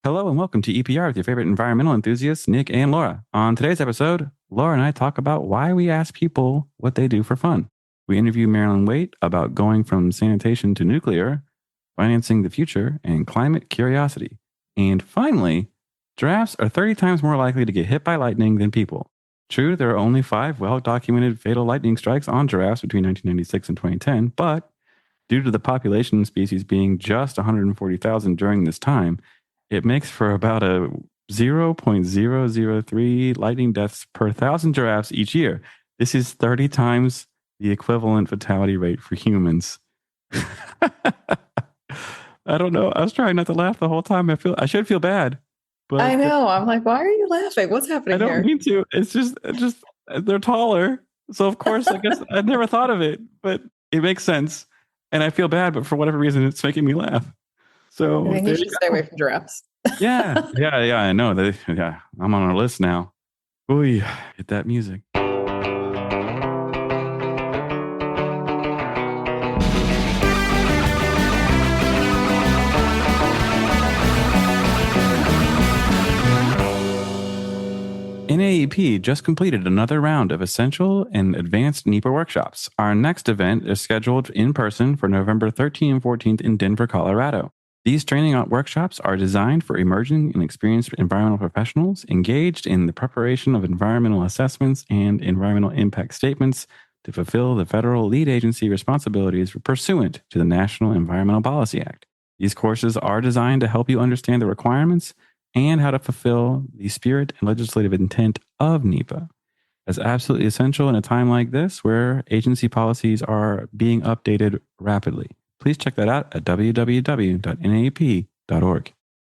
Hello and welcome to EPR with your favorite environmental enthusiasts, Nic and Laura. On today's episode, Laura and I talk about why we ask people what they do for fun. We interview Marilyn Waite about going from sanitation to nuclear, financing the future, and climate curiosity. And finally, giraffes are 30 times more likely to get hit by lightning than people. True, there are only 5 well-documented fatal lightning strikes on giraffes between 1996 and 2010, but due to the population species being just 140,000 during this time, it makes for about a 0.003 lightning deaths per 1,000 giraffes each year. This is 30 times the equivalent fatality rate for humans. I don't know. I was trying not to laugh the whole time. I should feel bad. But I know. I'm like, why are you laughing? What's happening here? I don't mean to. It's just they're taller. So of course, I guess I'd never thought of it, but it makes sense. And I feel bad, but for whatever reason, it's making me laugh. So I mean, you should stay away from giraffes. Yeah. I know. I'm on our list now. Ooh, hit that music. NAEP just completed another round of essential and advanced NEPA workshops. Our next event is scheduled in person for November 13th and 14th in Denver, Colorado. These training workshops are designed for emerging and experienced environmental professionals engaged in the preparation of environmental assessments and environmental impact statements to fulfill the federal lead agency responsibilities pursuant to the National Environmental Policy Act. These courses are designed to help you understand the requirements and how to fulfill the spirit and legislative intent of NEPA. That's absolutely essential in a time like this where agency policies are being updated rapidly. Please check that out at www.naep.org.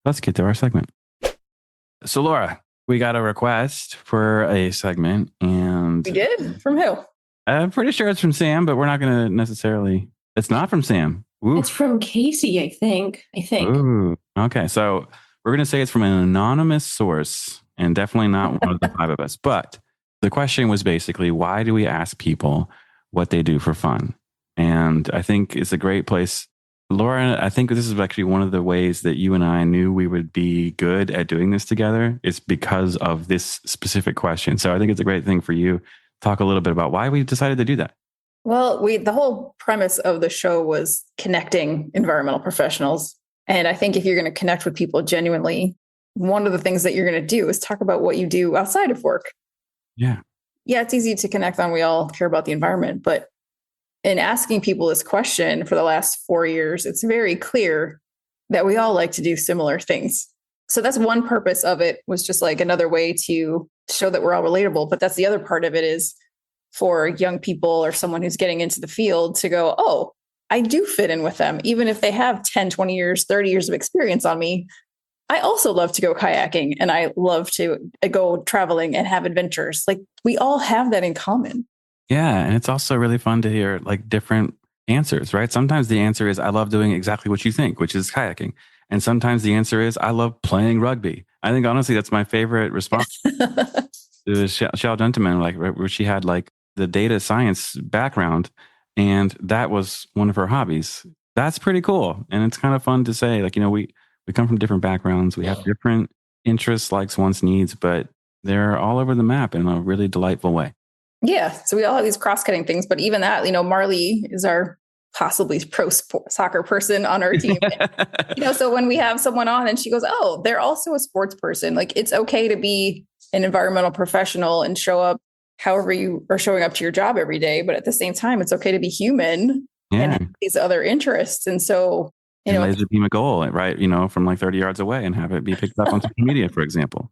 Let's get to our segment. So, Laura, we got a request for a segment, and we did? From who? I'm pretty sure it's from Sam, but we're not going to necessarily. It's not from Sam. Ooh. It's from Casey, I think. Ooh. Okay, so we're going to say it's from an anonymous source, and definitely not one of the 5 of us. But the question was basically, why do we ask people what they do for fun? And I think it's a great place. Laura, I think this is actually one of the ways that you and I knew we would be good at doing this together. It's because of this specific question. So I think it's a great thing for you. Talk a little bit about why we decided to do that. Well, the whole premise of the show was connecting environmental professionals. And I think if you're going to connect with people genuinely, one of the things that you're going to do is talk about what you do outside of work. Yeah, it's easy to connect on. We all care about the environment, but in asking people this question for the last 4 years, it's very clear that we all like to do similar things. So that's one purpose of it, was just like another way to show that we're all relatable. But that's the other part of it, is for young people or someone who's getting into the field to go, oh, I do fit in with them. Even if they have 10, 20 years, 30 years of experience on me, I also love to go kayaking and I love to go traveling and have adventures. Like, we all have that in common. Yeah. And it's also really fun to hear like different answers, right? Sometimes the answer is, I love doing exactly what you think, which is kayaking. And sometimes the answer is, I love playing rugby. I think honestly, that's my favorite response to Shell Gentleman, like where she had like the data science background. And that was one of her hobbies. That's pretty cool. And it's kind of fun to say, like, we come from different backgrounds. We have different interests, likes, wants, needs, but they're all over the map in a really delightful way. Yeah. So we all have these cross-cutting things, but even that, Marley is our possibly pro soccer person on our team. So when we have someone on and she goes, oh, they're also a sports person. Like, it's okay to be an environmental professional and show up however you are showing up to your job every day. But at the same time, it's okay to be human and have these other interests. And so, laser beam a goal, right? From like 30 yards away and have it be picked up on social media, for example.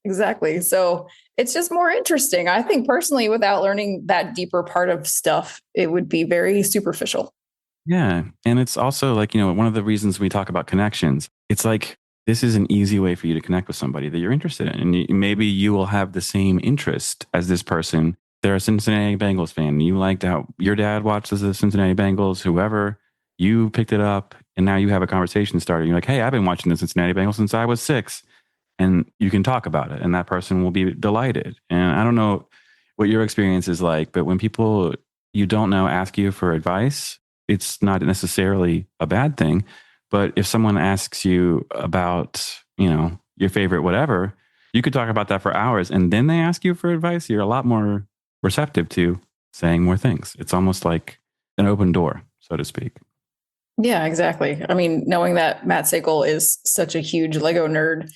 Exactly. So it's just more interesting. I think personally, without learning that deeper part of stuff, it would be very superficial. Yeah. And it's also like, one of the reasons we talk about connections, it's like, this is an easy way for you to connect with somebody that you're interested in. And maybe you will have the same interest as this person. They're a Cincinnati Bengals fan. You liked how your dad watches the Cincinnati Bengals, whoever, you picked it up and now you have a conversation started. You're like, hey, I've been watching the Cincinnati Bengals since I was 6. And you can talk about it and that person will be delighted. And I don't know what your experience is like, but when people you don't know ask you for advice, it's not necessarily a bad thing. But if someone asks you about, your favorite whatever, you could talk about that for hours. And then they ask you for advice. You're a lot more receptive to saying more things. It's almost like an open door, so to speak. Yeah, exactly. I mean, knowing that Matt Sickle is such a huge Lego nerd,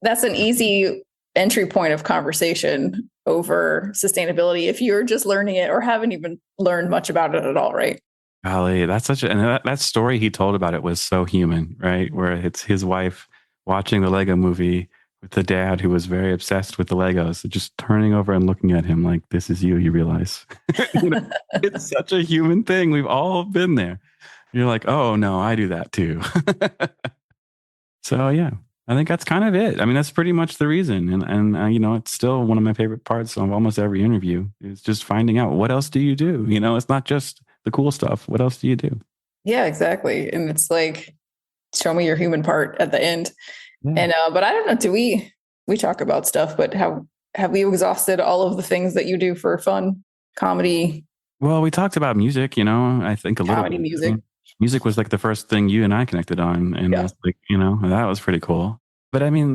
that's an easy entry point of conversation over sustainability if you're just learning it or haven't even learned much about it at all, right? Golly, that's that story he told about it was so human, right? Where it's his wife watching the Lego movie with the dad who was very obsessed with the Legos, just turning over and looking at him like, this is you realize. It's such a human thing. We've all been there. You're like, oh no, I do that too. So yeah, I think that's kind of it. I mean, that's pretty much the reason. And it's still one of my favorite parts of almost every interview is just finding out what else do you do? It's not just the cool stuff. What else do you do? Yeah, exactly. And it's like, show me your human part at the end. Yeah. And, but I don't know, do we talk about stuff, but have you exhausted all of the things that you do for fun, comedy? Well, we talked about music, I think a little Comedy, bit. music. Music was like the first thing you and I connected on. And that's like, that was pretty cool. But I mean,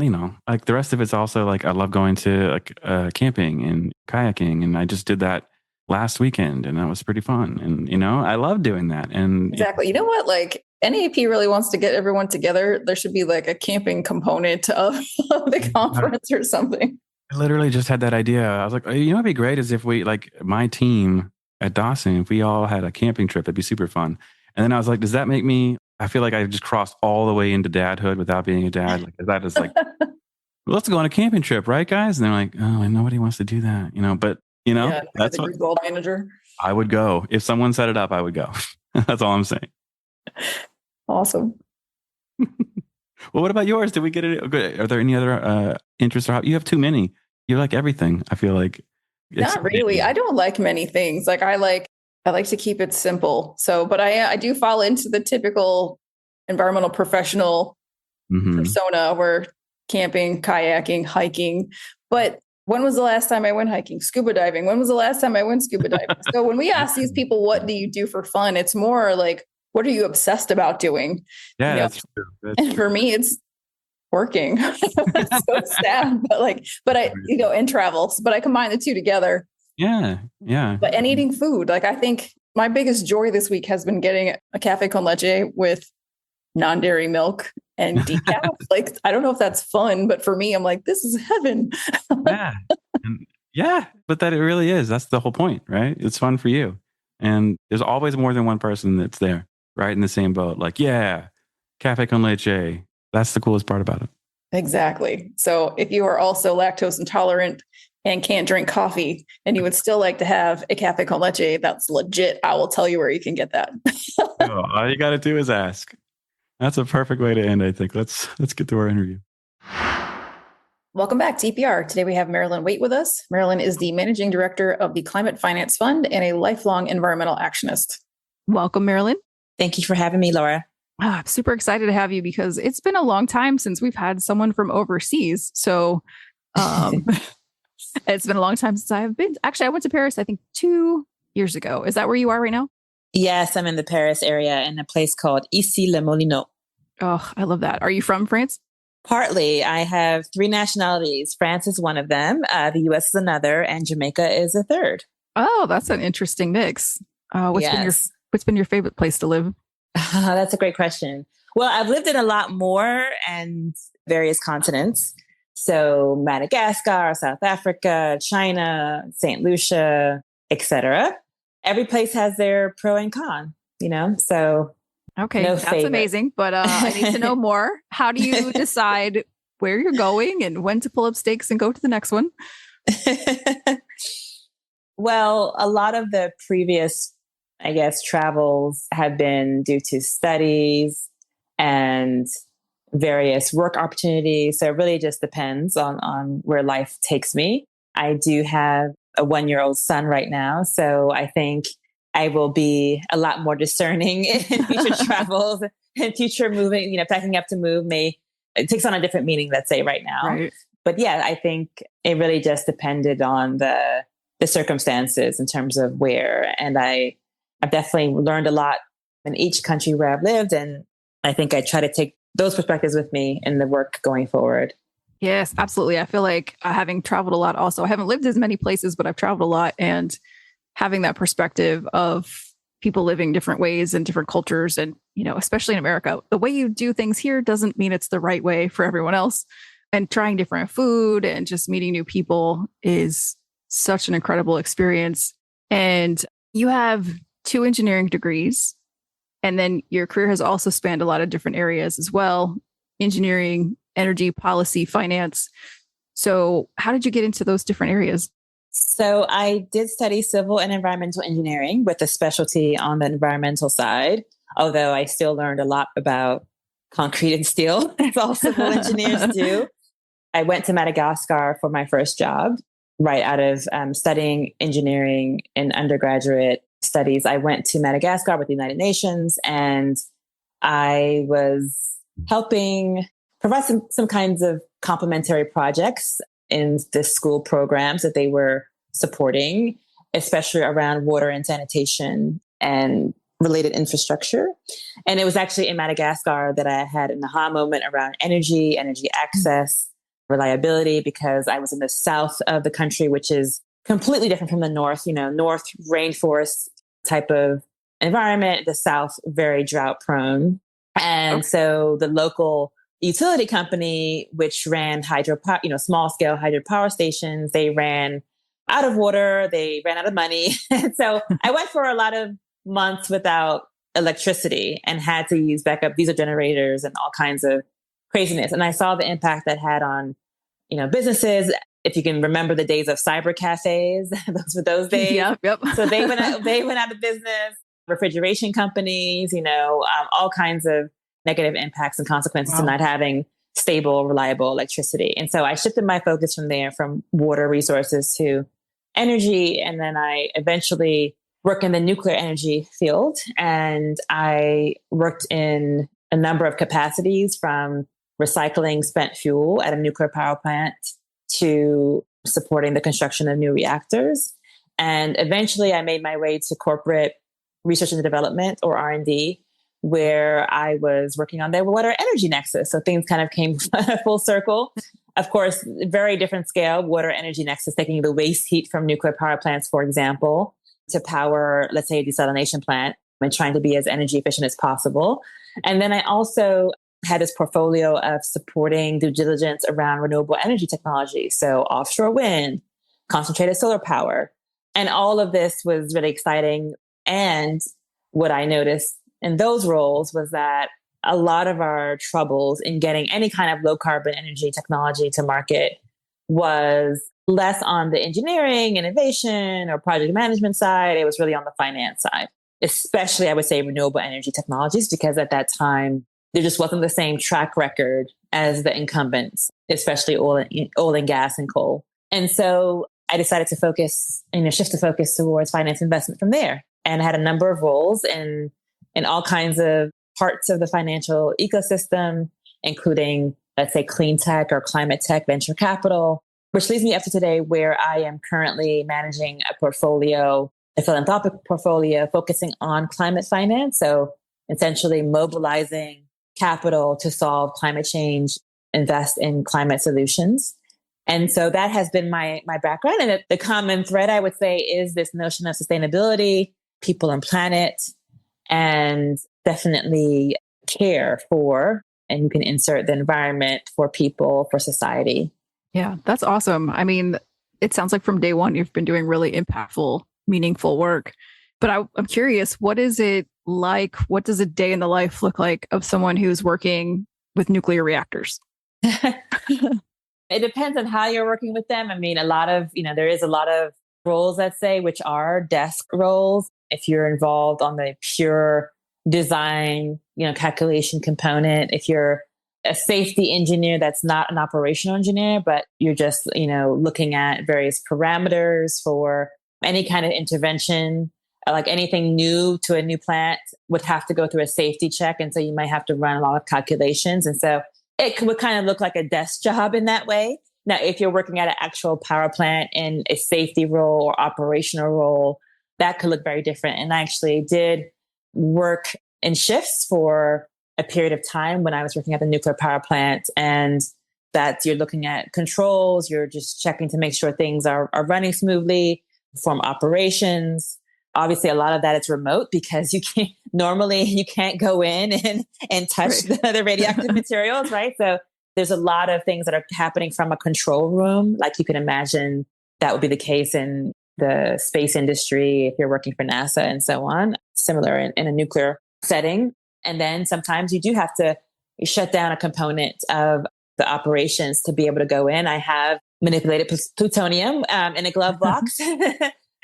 like the rest of it's also like, I love going to like camping and kayaking. And I just did that last weekend and that was pretty fun. And, I love doing that. And exactly. You know what? Like NAEP really wants to get everyone together. There should be like a camping component of the conference or something. I literally just had that idea. I was like, what'd be great is if we, like my team at Dawson, if we all had a camping trip, that'd be super fun. And then I was like, does that make me, I feel like I just crossed all the way into dadhood without being a dad. Like that is like, let's go on a camping trip, right, guys? And they're like, oh, nobody wants to do that, but that's the what goal manager. I would go. If someone set it up, I would go. That's all I'm saying. Awesome. Well, what about yours? Did we get it? Are there any other interests? You have too many. You like everything. I feel like. Not really. I don't like many things. Like I like to keep it simple. So, but I do fall into the typical environmental professional persona where camping, kayaking, hiking. But when was the last time I went hiking? Scuba diving. When was the last time I went scuba diving? So when we ask these people, what do you do for fun? It's more like, what are you obsessed about doing? Yeah, that's true. And for me, it's working. It's so sad, but I, and travels, but I combine the two together. Yeah. And eating food. Like I think my biggest joy this week has been getting a cafe con leche with non-dairy milk and decaf. Like, I don't know if that's fun, but for me, I'm like, this is heaven. Yeah. But that it really is. That's the whole point, right? It's fun for you. And there's always more than one person that's there, right? In the same boat. Like, yeah, cafe con leche. That's the coolest part about it. Exactly. So if you are also lactose intolerant and can't drink coffee and you would still like to have a cafe con leche, that's legit. I will tell you where you can get that. All you got to do is ask. That's a perfect way to end, I think. Let's get to our interview. Welcome back to EPR. Today we have Marilyn Waite with us. Marilyn is the managing director of the Climate Finance Fund and a lifelong environmental actionist. Welcome, Marilyn. Thank you for having me, Laura. I'm super excited to have you because it's been a long time since we've had someone from overseas. So it's been a long time since I have been. Actually, I went to Paris, I think 2 years ago. Is that where you are right now? Yes, I'm in the Paris area in a place called Issy-les-Moulineaux. Oh, I love that. Are you from France? Partly. I have 3 nationalities. France is one of them. The U.S. is another, and Jamaica is a third. Oh, that's an interesting mix. What's been your favorite place to live? That's a great question. Well, I've lived in a lot more and various continents. So Madagascar, South Africa, China, St. Lucia, etc. Every place has their pro and con, so. Okay, that's amazing. But I need to know more. How do you decide where you're going and when to pull up stakes and go to the next one? Well, a lot of the previous, travels have been due to studies and various work opportunities. So it really just depends on where life takes me. I do have a 1-year-old son right now. So I think I will be a lot more discerning in future travels and future moving, packing up to move it takes on a different meaning, let's say right now. Right. But yeah, I think it really just depended on the circumstances in terms of where. And I've definitely learned a lot in each country where I've lived. And I think I try to take those perspectives with me in the work going forward. Yes, absolutely. I feel like having traveled a lot also, I haven't lived as many places, but I've traveled a lot, and having that perspective of people living different ways and different cultures. And, especially in America, the way you do things here doesn't mean it's the right way for everyone else. And trying different food and just meeting new people is such an incredible experience. And you have 2 engineering degrees, and then your career has also spanned a lot of different areas as well: engineering, energy, policy, finance. So how did you get into those different areas? So I did study civil and environmental engineering with a specialty on the environmental side, although I still learned a lot about concrete and steel, as all civil engineers do. I went to Madagascar for my first job right out of studying engineering in undergraduate studies. I went to Madagascar with the United Nations, and I was helping provide some kinds of complementary projects in the school programs that they were supporting, especially around water and sanitation and related infrastructure. And it was actually in Madagascar that I had an aha moment around energy access, reliability, because I was in the south of the country, which is completely different from the north, north rainforest type of environment, the south very drought prone. And so the local utility company, which ran hydropower, small scale hydropower stations, they ran out of water, they ran out of money. And so I went for a lot of months without electricity and had to use backup diesel generators and all kinds of craziness. And I saw the impact that had on, businesses. If you can remember the days of cyber cafes, those were those days. Yep. So they went out of business. Refrigeration companies, all kinds of negative impacts and consequences to not having stable, reliable electricity. And so I shifted my focus from there, from water resources to energy. And then I eventually worked in the nuclear energy field. And I worked in a number of capacities, from recycling spent fuel at a nuclear power plant to supporting the construction of new reactors. And eventually I made my way to corporate research and development, or R&D, where I was working on their water energy nexus. So things kind of came full circle. Of course, very different scale. Water energy nexus, taking the waste heat from nuclear power plants, for example, to power, let's say, a desalination plant, and trying to be as energy efficient as possible. And then I also had this portfolio of supporting due diligence around renewable energy technology. So offshore wind, concentrated solar power. And all of this was really exciting. And what I noticed in those roles was that a lot of our troubles in getting any kind of low carbon energy technology to market was less on the engineering, innovation, or project management side. It was really on the finance side, especially, I would say, renewable energy technologies, because at that time, there just wasn't the same track record as the incumbents, especially oil and gas and coal. And so I decided to shift the focus towards finance investment from there. And I had a number of roles in all kinds of parts of the financial ecosystem, including, let's say, clean tech or climate tech, venture capital, which leads me up to today, where I am currently managing a philanthropic portfolio focusing on climate finance. So essentially mobilizing capital to solve climate change, invest in climate solutions. And so that has been my background. And the common thread, I would say, is this notion of sustainability, people and planet, and definitely care for, and you can insert the environment, for people, for society. Yeah, that's awesome. I mean, it sounds like from day one, you've been doing really impactful, meaningful work. But I'm curious, what is it like? What does a day in the life look like of someone who's working with nuclear reactors? It depends on how you're working with them. I mean, there is a lot of roles, let's say, which are desk roles. If you're involved on the pure design, calculation component, if you're a safety engineer, that's not an operational engineer, but you're just, looking at various parameters for any kind of intervention, like anything new to a new plant would have to go through a safety check. And so you might have to run a lot of calculations. And so it would kind of look like a desk job in that way. Now, if you're working at an actual power plant in a safety role or operational role, that could look very different. And I actually did work in shifts for a period of time when I was working at the nuclear power plant, and that you're looking at controls, you're just checking to make sure things are running smoothly, perform operations. Obviously, a lot of that is remote because you can't go in and touch the radioactive materials, right? So there's a lot of things that are happening from a control room. Like you can imagine that would be the case in the space industry if you're working for NASA and so on, similar in a nuclear setting. And then sometimes you do have to shut down a component of the operations to be able to go in. I have manipulated plutonium in a glove box.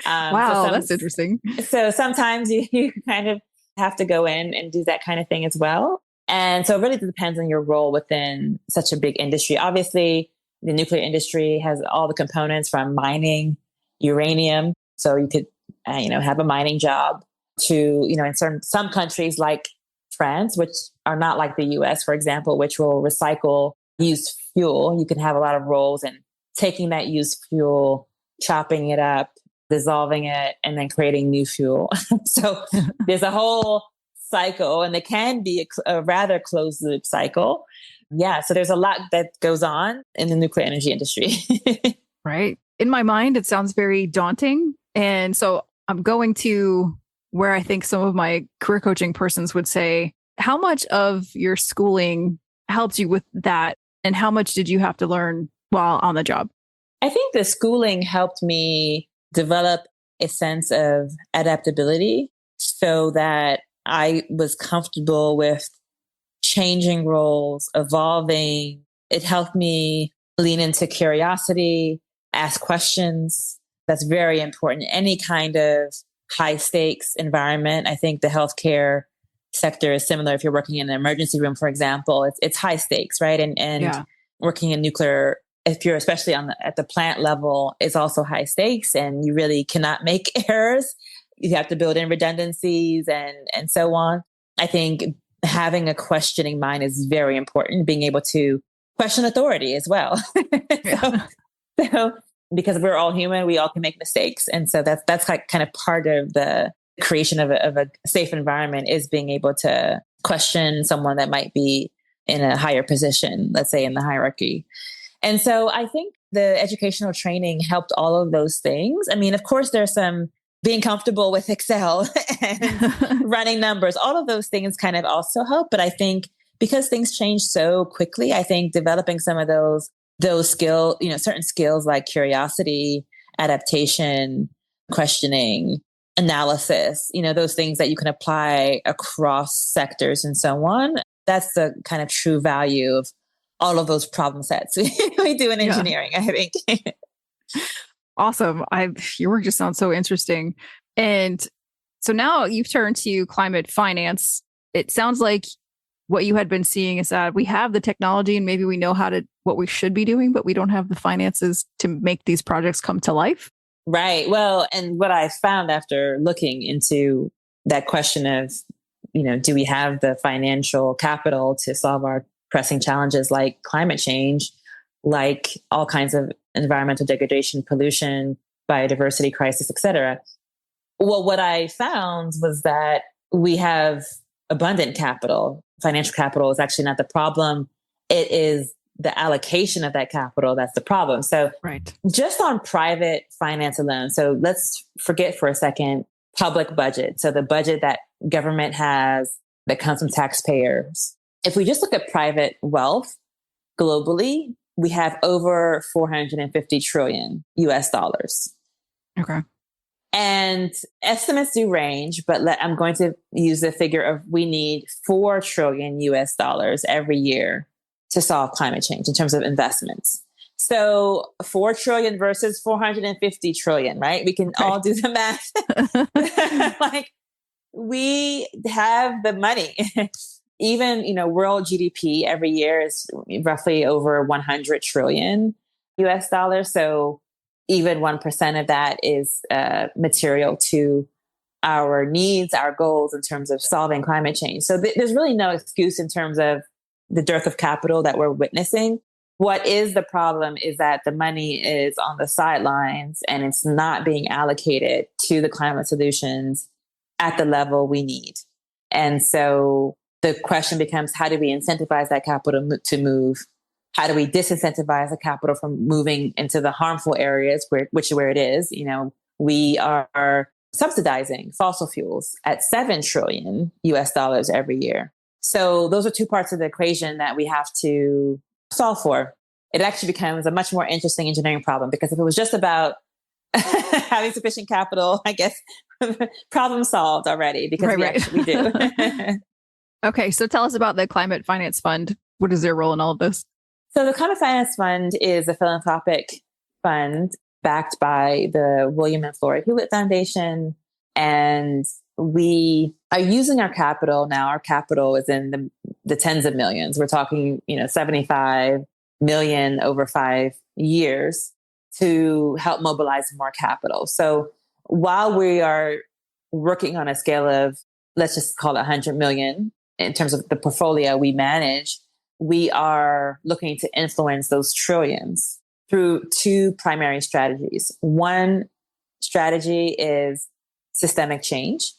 Wow, that's interesting. So sometimes you kind of have to go in and do that kind of thing as well. And so it really depends on your role within such a big industry. Obviously, the nuclear industry has all the components from mining uranium. So you could, have a mining job to, in some countries like France, which are not like the US, for example, which will recycle used fuel. You can have a lot of roles in taking that used fuel, chopping it up, dissolving it, and then creating new fuel. So there's a whole cycle, and it can be a rather closed loop cycle. Yeah. So there's a lot that goes on in the nuclear energy industry. Right. In my mind, it sounds very daunting. And so I'm going to where I think some of my career coaching persons would say, how much of your schooling helped you with that? And how much did you have to learn while on the job? I think the schooling helped me develop a sense of adaptability so that I was comfortable with changing roles, evolving. It helped me lean into curiosity, ask questions. That's very important. Any kind of high stakes environment. I think the healthcare sector is similar. If you're working in an emergency room, for example, it's high stakes, right? And working in nuclear, if you're especially at the plant level, is also high stakes, and you really cannot make errors. You have to build in redundancies and so on. I think having a questioning mind is very important. Being able to question authority as well. So because we're all human, we all can make mistakes, and so that's like kind of part of the creation of a safe environment is being able to question someone that might be in a higher position, let's say in the hierarchy. And so I think the educational training helped all of those things. I mean, of course, there's some being comfortable with Excel and running numbers, all of those things kind of also help. But I think because things change so quickly, I think developing some of those skills, certain skills like curiosity, adaptation, questioning, analysis, those things that you can apply across sectors and so on. That's the kind of true value of all of those problem sets we do in engineering, I think. Awesome. Your work just sounds so interesting. And so now you've turned to climate finance. It sounds like what you had been seeing is that we have the technology and maybe we know what we should be doing, but we don't have the finances to make these projects come to life. Right. Well, and what I found after looking into that question of, do we have the financial capital to solve our pressing challenges like climate change, like all kinds of environmental degradation, pollution, biodiversity crisis, et cetera. Well, what I found was that we have abundant capital. Financial capital is actually not the problem. It is the allocation of that capital that's the problem. So just on private finance alone, so let's forget for a second public budget. So the budget that government has that comes from taxpayers. If we just look at private wealth globally, we have over 450 trillion US dollars. Okay. And estimates do range, but I'm going to use the figure of we need 4 trillion US dollars every year to solve climate change in terms of investments. So 4 trillion versus 450 trillion, right? We can all do the math. Like we have the money. Even, world GDP every year is roughly over 100 trillion US dollars. So even 1% of that is material to our needs, our goals in terms of solving climate change. So there's really no excuse in terms of the dearth of capital that we're witnessing. What is the problem is that the money is on the sidelines and it's not being allocated to the climate solutions at the level we need. And so the question becomes, how do we incentivize that capital to move? How do we disincentivize the capital from moving into the harmful areas where it is? We are subsidizing fossil fuels at $7 trillion US dollars every year. So those are two parts of the equation that we have to solve for. It actually becomes a much more interesting engineering problem, because if it was just about having sufficient capital, I guess problem solved already, because we actually do. Okay, so tell us about the Climate Finance Fund. What is their role in all of this? So the Climate Finance Fund is a philanthropic fund backed by the William and Flora Hewlett Foundation. And we are using our capital now. Our capital is in the tens of millions. We're talking, 75 million over 5 years to help mobilize more capital. So while we are working on a scale of, let's just call it 100 million in terms of the portfolio we manage, we are looking to influence those trillions through two primary strategies. One strategy is systemic change.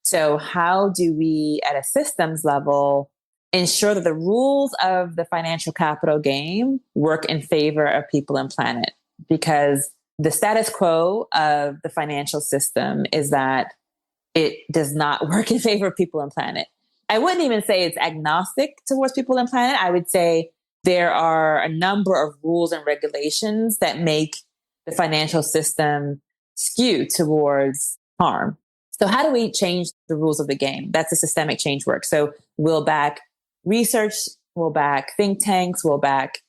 So how do we, at a systems level, ensure that the rules of the financial capital game work in favor of people and planet? Because the status quo of the financial system is that it does not work in favor of people and planet. I wouldn't even say it's agnostic towards people and planet. I would say there are a number of rules and regulations that make the financial system skew towards harm. So how do we change the rules of the game? That's the systemic change work. So we'll back research, we'll back think tanks, we'll back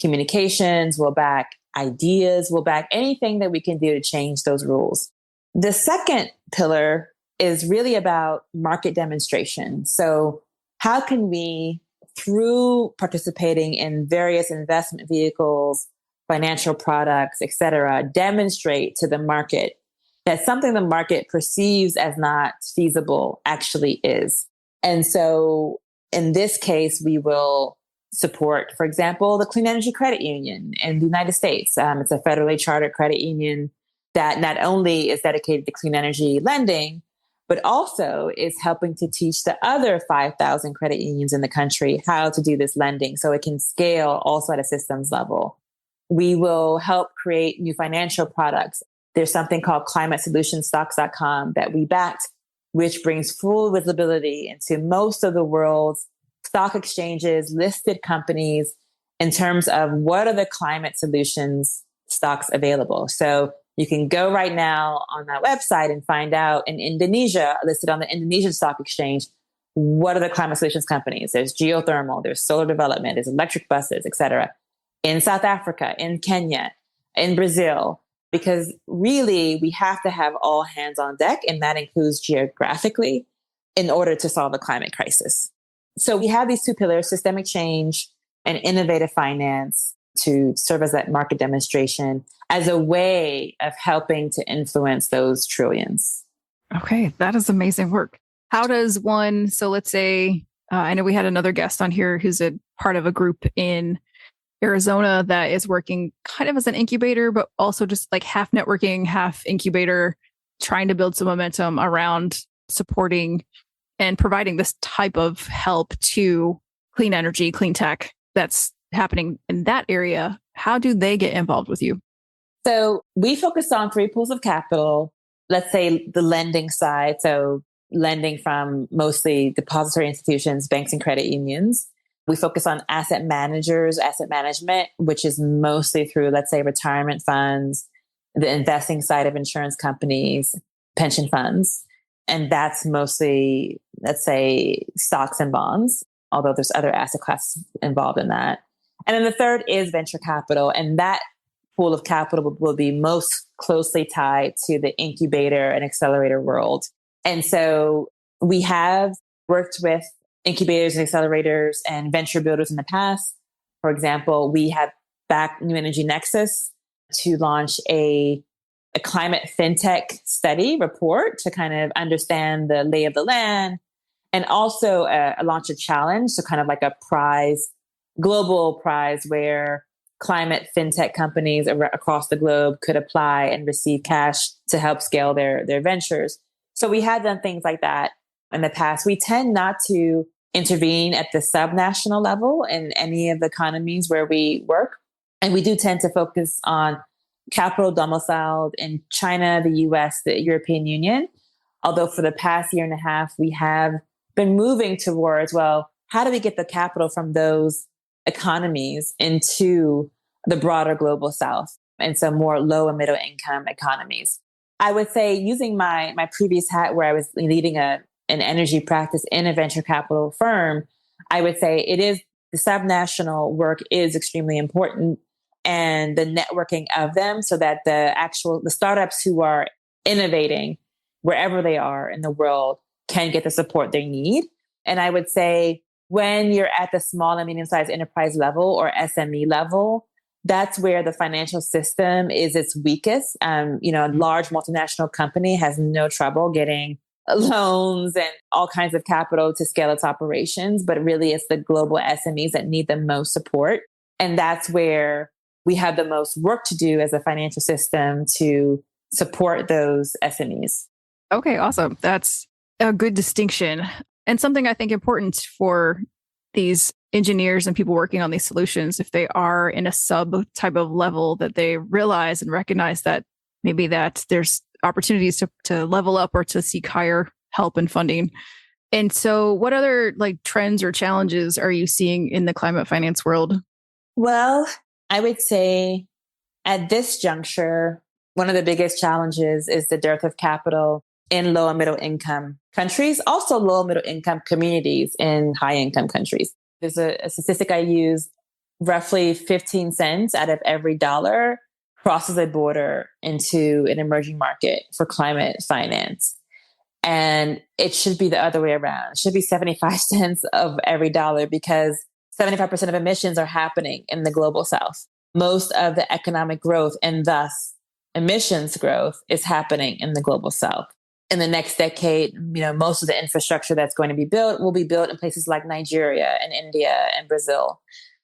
communications, we'll back ideas, we'll back anything that we can do to change those rules. The second pillar is really about market demonstration. So how can we, through participating in various investment vehicles, financial products, et cetera, demonstrate to the market that something the market perceives as not feasible actually is. And so in this case, we will support, for example, the Clean Energy Credit Union in the United States. It's a federally chartered credit union that not only is dedicated to clean energy lending, but also is helping to teach the other 5,000 credit unions in the country how to do this lending so it can scale also at a systems level. We will help create new financial products. There's something called climatesolutionsstocks.com that we backed, which brings full visibility into most of the world's stock exchanges, listed companies, in terms of what are the climate solutions stocks available. So you can go right now on that website and find out in Indonesia, listed on the Indonesian Stock Exchange, what are the climate solutions companies? There's geothermal, there's solar development, there's electric buses, et cetera. In South Africa, in Kenya, in Brazil, because really we have to have all hands on deck, and that includes geographically, in order to solve the climate crisis. So we have these two pillars, systemic change and innovative finance, to serve as that market demonstration as a way of helping to influence those trillions. Okay, that is amazing work. How does one, so let's say, I know we had another guest on here who's a part of a group in Arizona that is working kind of as an incubator, but also just like half networking, half incubator, trying to build some momentum around supporting and providing this type of help to clean energy, clean tech that's happening in that area. How do they get involved with you? So we focus on 3 pools of capital. Let's say the lending side. So lending from mostly depository institutions, banks and credit unions. We focus on asset managers, asset management, which is mostly through, let's say, retirement funds, the investing side of insurance companies, pension funds. And that's mostly, let's say, stocks and bonds, although there's other asset classes involved in that. And then the third is venture capital. And that pool of capital will be most closely tied to the incubator and accelerator world. And so we have worked with incubators and accelerators and venture builders in the past. For example, we have backed New Energy Nexus to launch a climate fintech study report to kind of understand the lay of the land, and also launch a challenge, so kind of like a prize, global prize, where climate fintech companies across the globe could apply and receive cash to help scale their ventures. So we had done things like that in the past. We tend not to intervene at the subnational level in any of the economies where we work. And we do tend to focus on capital domiciled in China, the US, the European Union. Although for the past year and a half, we have been moving towards, well, how do we get the capital from those economies into the broader global South? And so more low and middle income economies. I would say using my previous hat where I was leading an energy practice in a venture capital firm, I would say the subnational work is extremely important, and the networking of them so that the startups who are innovating wherever they are in the world can get the support they need. And I would say when you're at the small and medium-sized enterprise level or SME level, that's where the financial system is its weakest. A large multinational company has no trouble getting loans and all kinds of capital to scale its operations, but really it's the global SMEs that need the most support. And that's where we have the most work to do as a financial system to support those SMEs. Okay, awesome. That's a good distinction and something I think important for these engineers and people working on these solutions, if they are in a sub type of level, that they realize and recognize that maybe that there's opportunities to level up or to seek higher help and funding. And so what other trends or challenges are you seeing in the climate finance world? Well, I would say at this juncture, one of the biggest challenges is the dearth of capital in low and middle income countries, also low and middle income communities in high income countries. There's a statistic I use, roughly 15 cents out of every dollar crosses a border into an emerging market for climate finance. And it should be the other way around. It should be 75 cents of every dollar because 75% of emissions are happening in the global South. Most of the economic growth and thus emissions growth is happening in the global South. In the next decade, most of the infrastructure that's going to be built will be built in places like Nigeria and India and Brazil.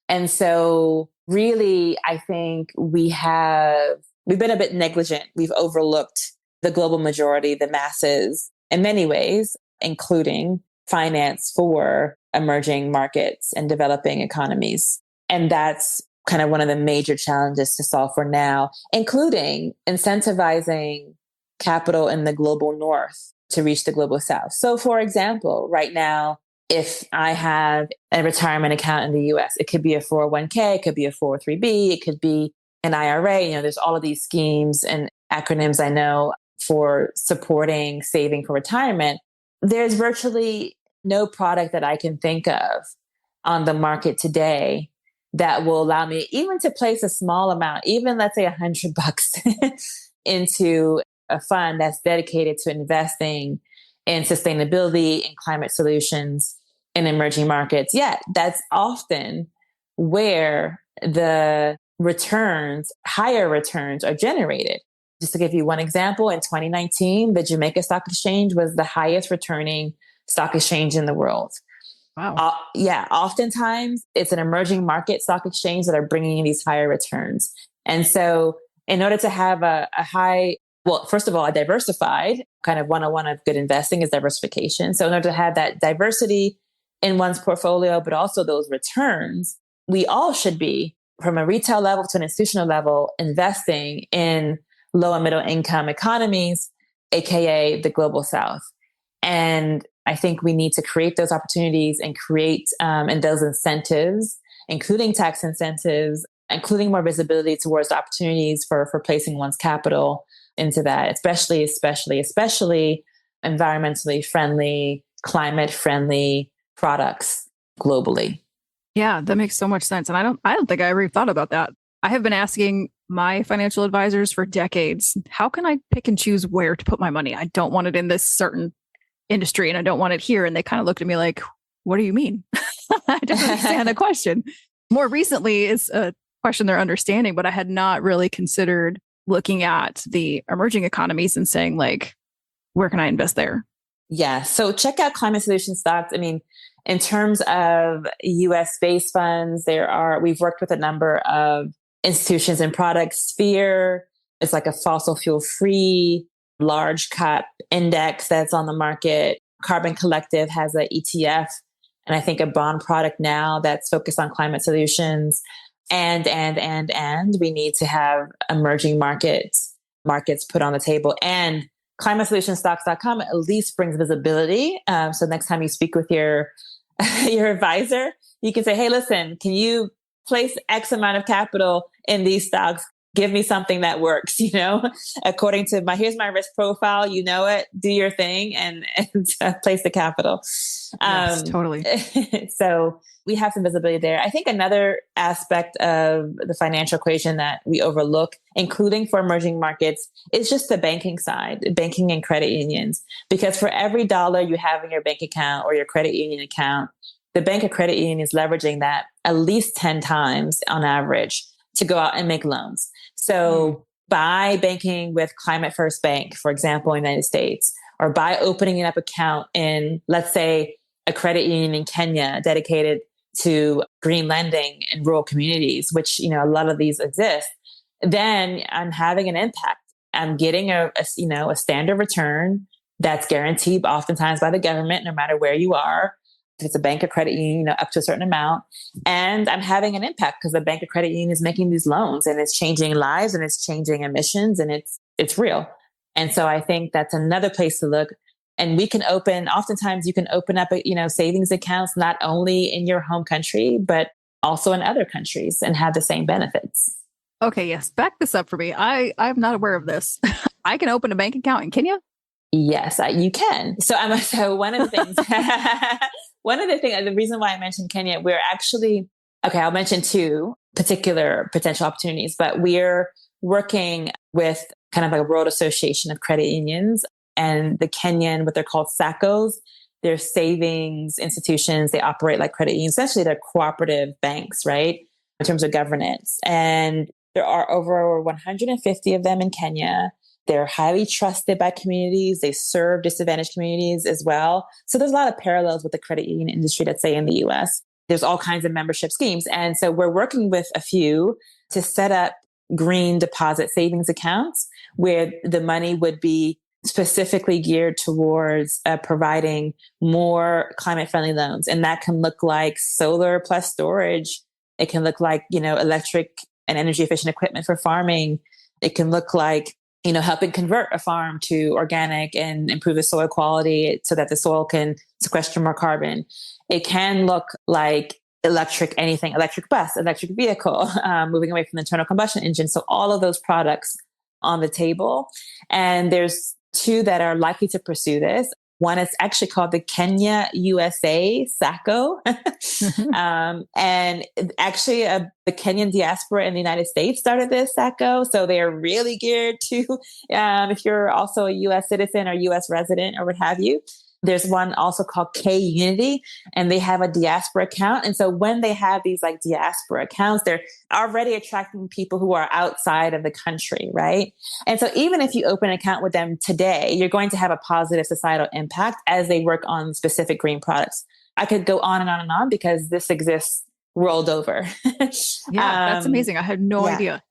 And so really, I think we've been a bit negligent. We've overlooked the global majority, the masses, in many ways, including finance for emerging markets and developing economies. And that's kind of one of the major challenges to solve for now, including incentivizing capital in the global north to reach the global south. So for example, right now, if I have a retirement account in the US, it could be a 401k, it could be a 403b, it could be an IRA. There's all of these schemes and acronyms I know for supporting saving for retirement. There's virtually no product that I can think of on the market today that will allow me even to place a small amount, even let's say $100 into a fund that's dedicated to investing in sustainability and climate solutions in emerging markets. Yet that's often where the higher returns are generated. Just to give you one example, in 2019, the Jamaica Stock Exchange was the highest returning stock exchange in the world. Wow. Oftentimes it's an emerging market stock exchange that are bringing in these higher returns. And so in order to have a high, well, first of all, a diversified kind of 101 of good investing is diversification. So in order to have that diversity in one's portfolio, but also those returns, we all should be, from a retail level to an institutional level, investing in low and middle income economies, AKA the global South. And I think we need to create those opportunities and create and those incentives, including tax incentives, including more visibility towards opportunities for placing one's capital into that, especially environmentally friendly, climate friendly products globally. Yeah, that makes so much sense. And I don't think I ever thought about that. I have been asking my financial advisors for decades, how can I pick and choose where to put my money? I don't want it in this certain industry and I don't want it here. And they kind of looked at me like, what do you mean? I don't understand the question. More recently, it's a question they're understanding, but I had not really considered looking at the emerging economies and saying, where can I invest there? Yeah. So check out climate solution stocks. I mean, in terms of US based funds, we've worked with a number of institutions and products. Sphere is like a fossil fuel free large cap index that's on the market. Carbon Collective has an ETF And I think a bond product now that's focused on climate solutions and we need to have emerging markets put on the table, and climatesolutionstocks.com at least brings visibility. So next time you speak with your advisor, you can say, hey, listen, can you place X amount of capital in these stocks? Give me something that works, according to here's my risk profile, it, do your thing and place the capital. Yes, totally. So we have some visibility there. I think another aspect of the financial equation that we overlook, including for emerging markets, is just the banking side, banking and credit unions. Because for every dollar you have in your bank account or your credit union account, the bank or credit union is leveraging that at least 10 times on average to go out and make loans. So by banking with Climate First Bank, for example, in the United States, or by opening an account in, let's say, a credit union in Kenya dedicated to green lending in rural communities, which, a lot of these exist, then I'm having an impact. I'm getting a standard return that's guaranteed oftentimes by the government, no matter where you are. If it's a bank or credit union, up to a certain amount. And I'm having an impact because the bank or credit union is making these loans and it's changing lives and it's changing emissions and it's real. And so I think that's another place to look. And oftentimes you can open up, savings accounts, not only in your home country, but also in other countries and have the same benefits. Okay. Yes. Back this up for me. I'm not aware of this. I can open a bank account in Kenya. Yes, you can. So one of the things, the reason why I mentioned Kenya, we're actually, I'll mention two particular potential opportunities, but we're working with kind of like a World Association of Credit Unions and the Kenyan, what they're called SACCOs. They're savings institutions. They operate like credit unions. Essentially, they're cooperative banks, right? In terms of governance. And there are over 150 of them in Kenya. They're highly trusted by communities. They serve disadvantaged communities as well. So there's a lot of parallels with the credit union industry, let's say in the US. There's all kinds of membership schemes. And so we're working with a few to set up green deposit savings accounts where the money would be specifically geared towards providing more climate friendly loans. And that can look like solar plus storage. It can look like, electric and energy efficient equipment for farming. It can look like, helping convert a farm to organic and improve the soil quality so that the soil can sequester more carbon. It can look like electric bus, electric vehicle, moving away from the internal combustion engine. So all of those products on the table. And there's two that are likely to pursue this. One is actually called the Kenya USA SACCO. And actually the Kenyan diaspora in the United States started this SACCO. So they are really geared to, if you're also a US citizen or US resident or what have you. There's one also called K Unity, and they have a diaspora account. And so when they have these like diaspora accounts, they're already attracting people who are outside of the country, right? And so even if you open an account with them today, you're going to have a positive societal impact as they work on specific green products. I could go on and on and on because this exists rolled over. Yeah, that's amazing. I had no idea.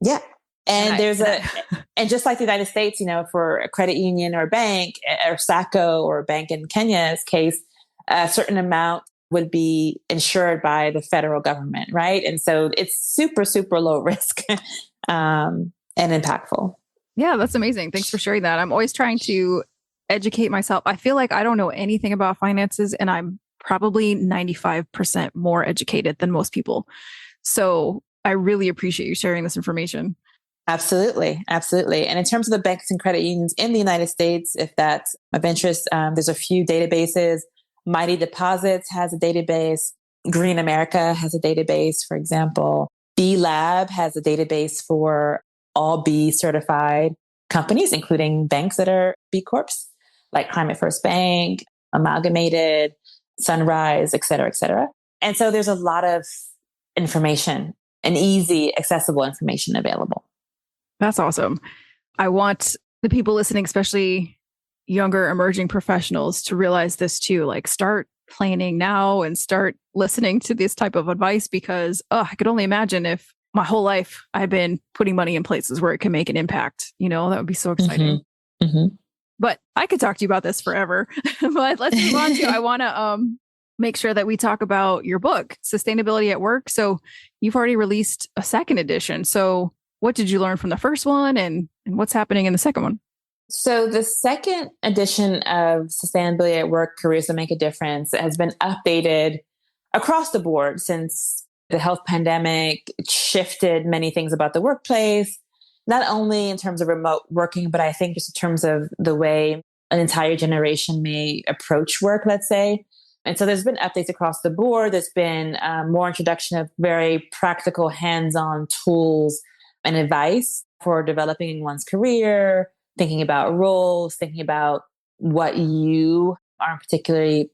Yeah. And and just like the United States, for a credit union or a bank or SACCO or a bank in Kenya's case, a certain amount would be insured by the federal government, right? And so it's super, super low risk and impactful. Yeah, that's amazing. Thanks for sharing that. I'm always trying to educate myself. I feel like I don't know anything about finances, and I'm probably 95% more educated than most people. So I really appreciate you sharing this information. Absolutely. Absolutely. And in terms of the banks and credit unions in the United States, if that's of interest, there's a few databases. Mighty Deposits has a database. Green America has a database, for example. B Lab has a database for all B certified companies, including banks that are B Corps, like Climate First Bank, Amalgamated, Sunrise, et cetera, et cetera. And so there's a lot of information and easy, accessible information available. That's awesome. I want the people listening, especially younger emerging professionals, to realize this too. Like, start planning now and start listening to this type of advice, because I could only imagine if my whole life I've been putting money in places where it can make an impact. That would be so exciting. Mm-hmm. Mm-hmm. But I could talk to you about this forever. But let's move on to, I want to make sure that we talk about your book, Sustainability at Work. So you've already released a second edition. So what did you learn from the first one and what's happening in the second one? So the second edition of Sustainability at Work, Careers That Make a Difference has been updated across the board since the health pandemic shifted many things about the workplace, not only in terms of remote working, but I think just in terms of the way an entire generation may approach work, let's say. And so there's been updates across the board. There's been more introduction of very practical hands-on tools and advice for developing one's career, thinking about roles, thinking about what you aren't particularly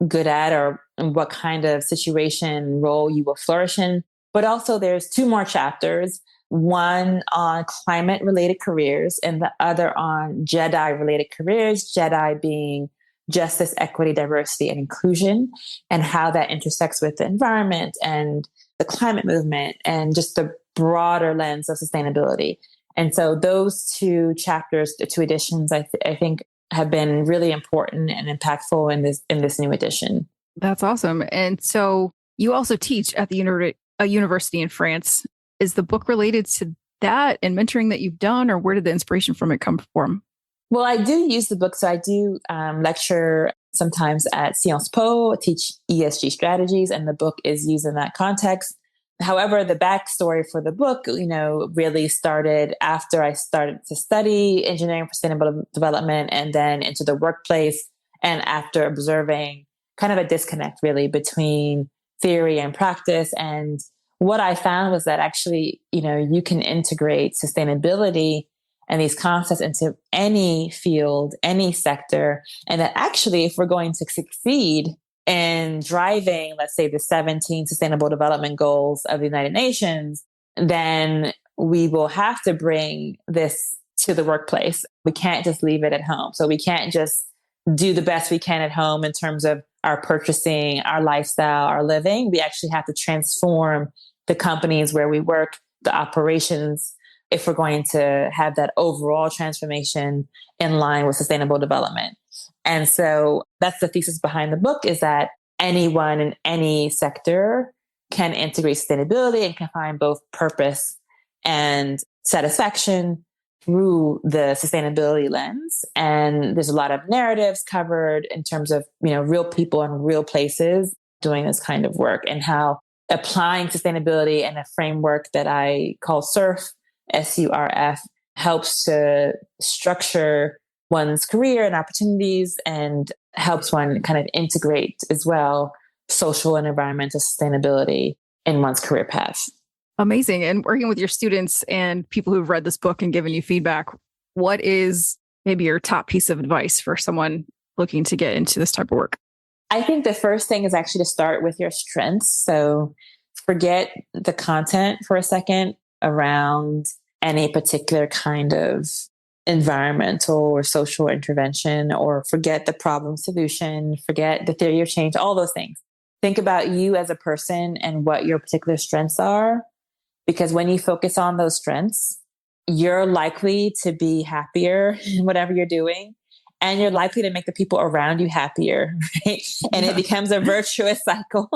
good at or what kind of situation role you will flourish in. But also there's two more chapters, one on climate related careers and the other on JEDI related careers, JEDI being justice, equity, diversity, and inclusion, and how that intersects with the environment and the climate movement and just the broader lens of sustainability. And so those two chapters, the two editions, I think have been really important and impactful in this new edition. That's awesome. And so you also teach at the university in France. Is the book related to that and mentoring that you've done, or where did the inspiration from it come from? Well, I do use the book. So I do lecture sometimes at Sciences Po, teach ESG strategies, and the book is used in that context. However, the backstory for the book, really started after I started to study engineering for sustainable development and then into the workplace. And after observing kind of a disconnect really between theory and practice. And what I found was that actually, you can integrate sustainability and these concepts into any field, any sector. And that actually, if we're going to succeed in driving, let's say, the 17 Sustainable Development Goals of the United Nations, then we will have to bring this to the workplace. We can't just leave it at home. So we can't just do the best we can at home in terms of our purchasing, our lifestyle, our living. We actually have to transform the companies where we work, the operations, if we're going to have that overall transformation in line with sustainable development. And so that's the thesis behind the book, is that anyone in any sector can integrate sustainability and can find both purpose and satisfaction through the sustainability lens. And there's a lot of narratives covered in terms of, real people and real places doing this kind of work, and how applying sustainability in a framework that I call SURF, SURF, helps to structure one's career and opportunities and helps one kind of integrate as well social and environmental sustainability in one's career path. Amazing. And working with your students and people who've read this book and given you feedback, what is maybe your top piece of advice for someone looking to get into this type of work? I think the first thing is actually to start with your strengths. So forget the content for a second around any particular kind of environmental or social intervention, or forget the problem solution, forget the theory of change, all those things. Think about you as a person and what your particular strengths are, because when you focus on those strengths, you're likely to be happier in whatever you're doing. And you're likely to make the people around you happier, right? And it becomes a virtuous cycle.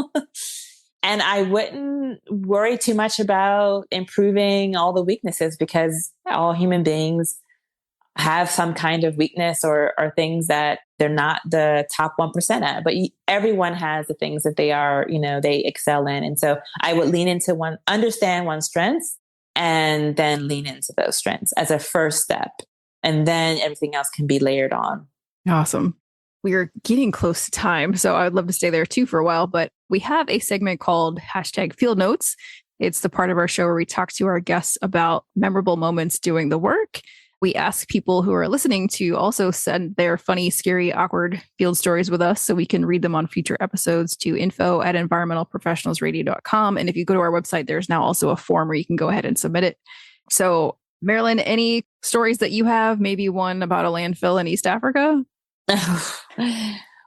And I wouldn't worry too much about improving all the weaknesses, because all human beings have some kind of weakness or things that they're not the top 1% at. But everyone has the things that they are, they excel in. And so I would lean into understand one's strengths and then lean into those strengths as a first step. And then everything else can be layered on. Awesome. We are getting close to time, so I would love to stay there too for a while, but we have a segment called #Field Notes. It's the part of our show where we talk to our guests about memorable moments doing the work. We ask people who are listening to also send their funny, scary, awkward field stories with us so we can read them on future episodes to info@environmentalprofessionalsradio.com. And if you go to our website, there's now also a form where you can go ahead and submit it. So Marilyn, any stories that you have, maybe one about a landfill in East Africa?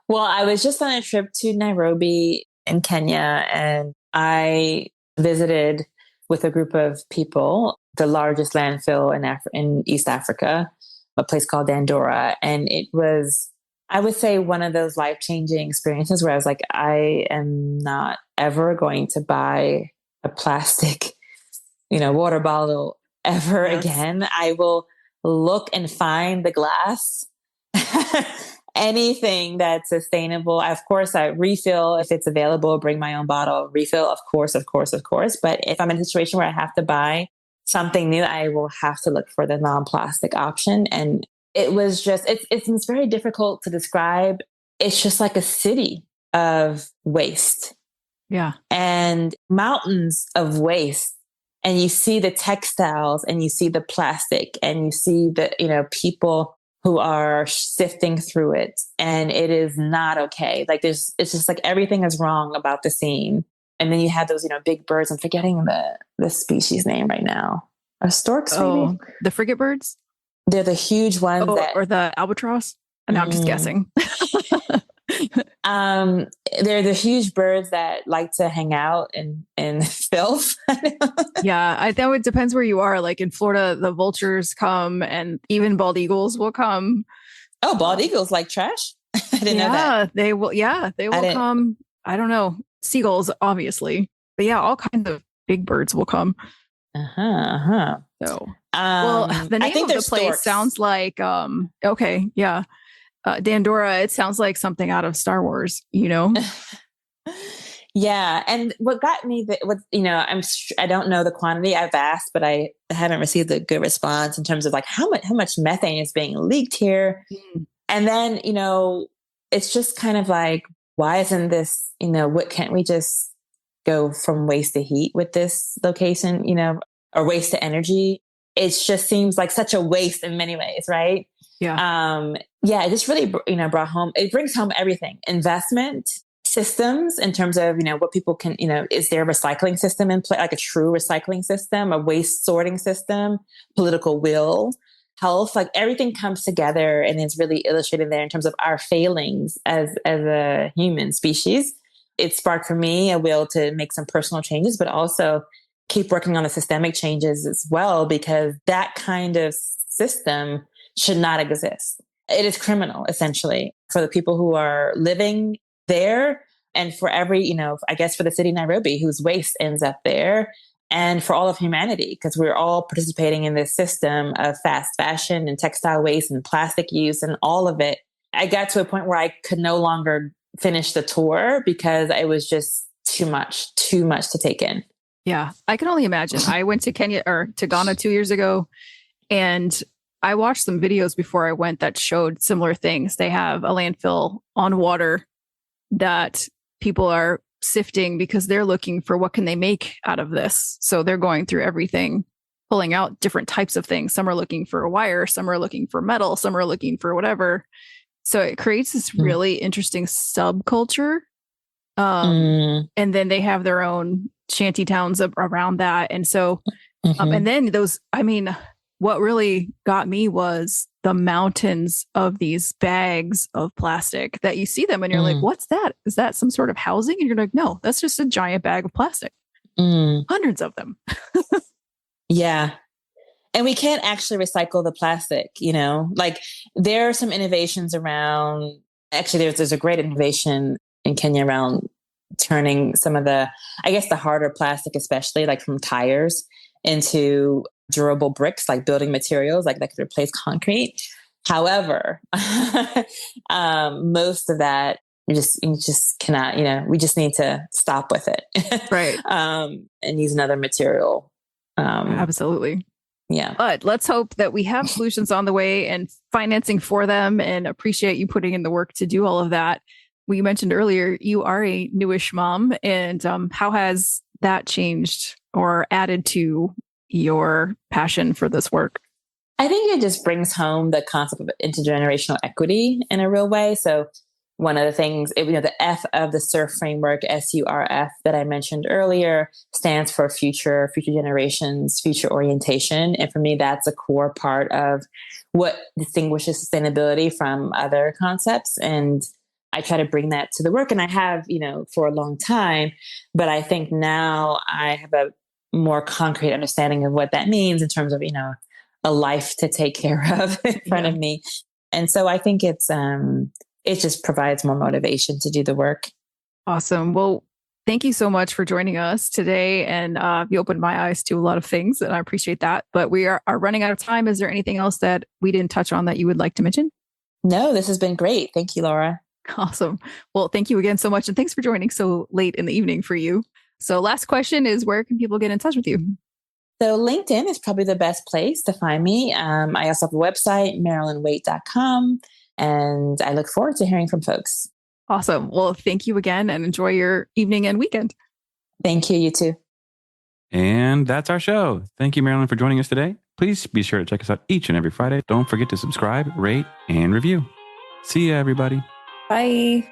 Well, I was just on a trip to Nairobi in Kenya, and I visited with a group of people the largest landfill in East Africa, a place called Dandora. And it was I would say one of those life-changing experiences where I was like, I am not ever going to buy a plastic, water bottle ever again. I will look and find the glass, anything that's sustainable. Of course, I refill if it's available, bring my own bottle, refill, of course. But if I'm in a situation where I have to buy something new, I will have to look for the non-plastic option. And it was just, it's very difficult to describe. It's just like a city of waste. Yeah. And mountains of waste. And you see the textiles and you see the plastic and you see the, people who are sifting through it. And it is not okay. Like it's just like everything is wrong about the scene. And then you have those, big birds. I'm forgetting the species name right now. Are storks? Oh, maybe? the frigate birds? They're the huge ones. Or the albatross? And I'm just guessing. They're the huge birds that like to hang out in filth. Yeah, I think it depends where you are. Like in Florida, the vultures come and even bald eagles will come. Oh, bald eagles like trash? I didn't know that. They will. Yeah, they will come. I don't know. Seagulls, obviously. But yeah, all kinds of big birds will come. So, well, the name of the place storks. sounds like, okay, yeah. Dandora, it sounds like something out of Star Wars, Yeah. And what got me, I don't know the quantity. I've asked, but I haven't received a good response in terms of like how much methane is being leaked here. And then, it's just kind of like, why isn't this, what can't we just go from waste to heat with this location, or waste to energy? It just seems like such a waste in many ways, right? Yeah. It just really, it brings home everything. Investment systems in terms of, what people can, is there a recycling system in place, like a true recycling system, a waste sorting system, political will, health, like everything comes together and is really illustrated there in terms of our failings as a human species. It sparked for me a will to make some personal changes, but also keep working on the systemic changes as well, because that kind of system should not exist. It is criminal, essentially, for the people who are living there and for every, I guess for the city of Nairobi, whose waste ends up there, and for all of humanity, because we're all participating in this system of fast fashion and textile waste and plastic use and all of it. I got to a point where I could no longer finish the tour because it was just too much to take in. Yeah, I can only imagine. I went to to Ghana 2 years ago, and I watched some videos before I went that showed similar things. They have a landfill on water that people are sifting because they're looking for what can they make out of this. So they're going through everything, pulling out different types of things. Some are looking for a wire, some are looking for metal, some are looking for whatever. So it creates this really interesting subculture. And then they have their own shanty towns around that. And so, and then what really got me was the mountains of these bags of plastic that you see them and you're like, what's that? Is that some sort of housing? And you're like, no, that's just a giant bag of plastic. Hundreds of them. Yeah. And we can't actually recycle the plastic, like there are some innovations around, actually there's a great innovation in Kenya around turning some of the harder plastic, especially like from tires, into durable bricks, like building materials, like that could replace concrete. However, most of that you just cannot, we just need to stop with it. Right. And use another material. Absolutely. Yeah. But let's hope that we have solutions on the way and financing for them, and appreciate you putting in the work to do all of that. We mentioned earlier, you are a newish mom, and how has that changed or added to your passion for this work? I think it just brings home the concept of intergenerational equity in a real way. So one of the things, the F of the SURF framework, SURF, that I mentioned earlier, stands for future generations, future orientation. And for me, that's a core part of what distinguishes sustainability from other concepts. And I try to bring that to the work. And I have, for a long time, but I think now I have a more concrete understanding of what that means in terms of, a life to take care of in front of me. And so I think it's it just provides more motivation to do the work. Awesome. Well, thank you so much for joining us today. And you opened my eyes to a lot of things, and I appreciate that. But we are running out of time. Is there anything else that we didn't touch on that you would like to mention? No, this has been great. Thank you, Laura. Awesome. Well, thank you again so much. And thanks for joining so late in the evening for you. So last question is, where can people get in touch with you? So LinkedIn is probably the best place to find me. I also have a website, marilynwaite.com, and I look forward to hearing from folks. Awesome. Well, thank you again and enjoy your evening and weekend. Thank you. You too. And that's our show. Thank you, Marilyn, for joining us today. Please be sure to check us out each and every Friday. Don't forget to subscribe, rate, and review. See ya, everybody. Bye.